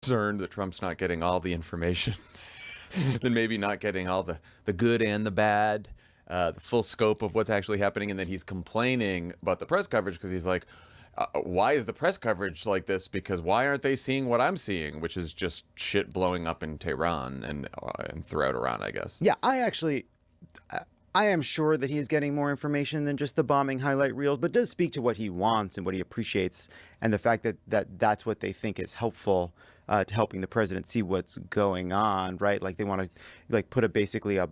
concerned that Trump's not getting all the information, then maybe not getting all the good and the bad, the full scope of what's actually happening, and then he's complaining about the press coverage because he's like, why is the press coverage like this? Because why aren't they seeing what I'm seeing, which is just shit blowing up in Tehran and throughout Iran, I guess. Yeah, I am sure that he is getting more information than just the bombing highlight reels, but does speak to what he wants and what he appreciates, and the fact that that's what they think is helpful to helping the president see what's going on, right? Like they want to like put basically a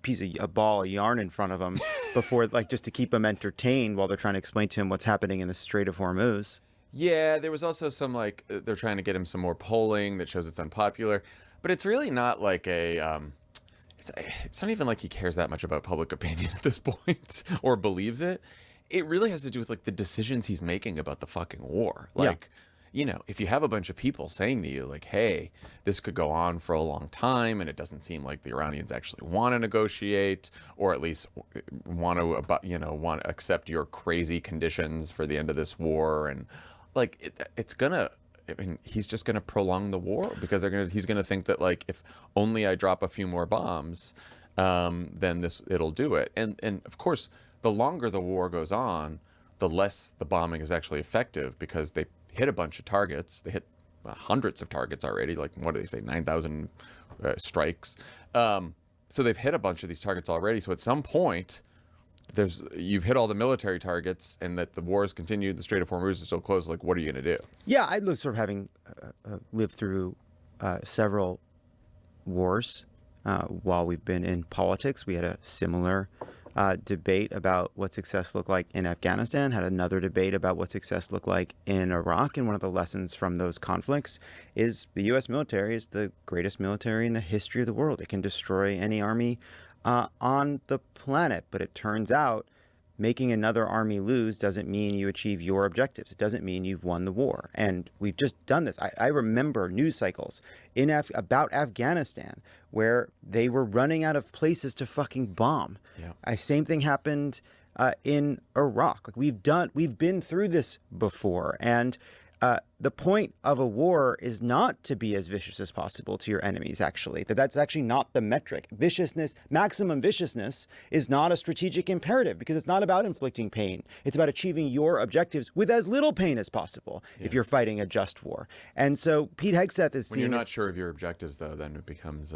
piece of a ball of yarn in front of him before, like, just to keep him entertained while they're trying to explain to him what's happening in the Strait of Hormuz. Yeah, there was also some like they're trying to get him some more polling that shows it's unpopular, but it's really not like it's not even like he cares that much about public opinion at this point or believes it. It really has to do with like the decisions he's making about the fucking war. Like, you know, if you have a bunch of people saying to you like, "Hey, this could go on for a long time," and it doesn't seem like the Iranians actually want to negotiate, or at least want to accept your crazy conditions for the end of this war, and like it's gonna. I mean, he's just going to prolong the war because he's going to think that like if only I drop a few more bombs, then it'll do it. And of course, the longer the war goes on, the less the bombing is actually effective because they hit a bunch of targets. They hit hundreds of targets already. Like what do they say, 9,000 strikes. So they've hit a bunch of these targets already. So at some point, you've hit all the military targets, and that the war has continued. The Strait of Hormuz is still closed. Like, what are you going to do? Yeah, I sort of having lived through several wars while we've been in politics. We had a similar debate about what success looked like in Afghanistan, had another debate about what success looked like in Iraq. And one of the lessons from those conflicts is the U.S. military is the greatest military in the history of the world. It can destroy any army on the planet. But it turns out making another army lose doesn't mean you achieve your objectives. It doesn't mean you've won the war. And we've just done this. I remember news cycles about Afghanistan where they were running out of places to fucking bomb. Yeah. Same thing happened in Iraq. Like we've been through this before. And the point of a war is not to be as vicious as possible to your enemies, actually. That's actually not the metric. Viciousness, maximum viciousness, is not a strategic imperative because it's not about inflicting pain. It's about achieving your objectives with as little pain as possible if you're fighting a just war. And so Pete Hegseth is when you're not sure of your objectives, though, then it becomes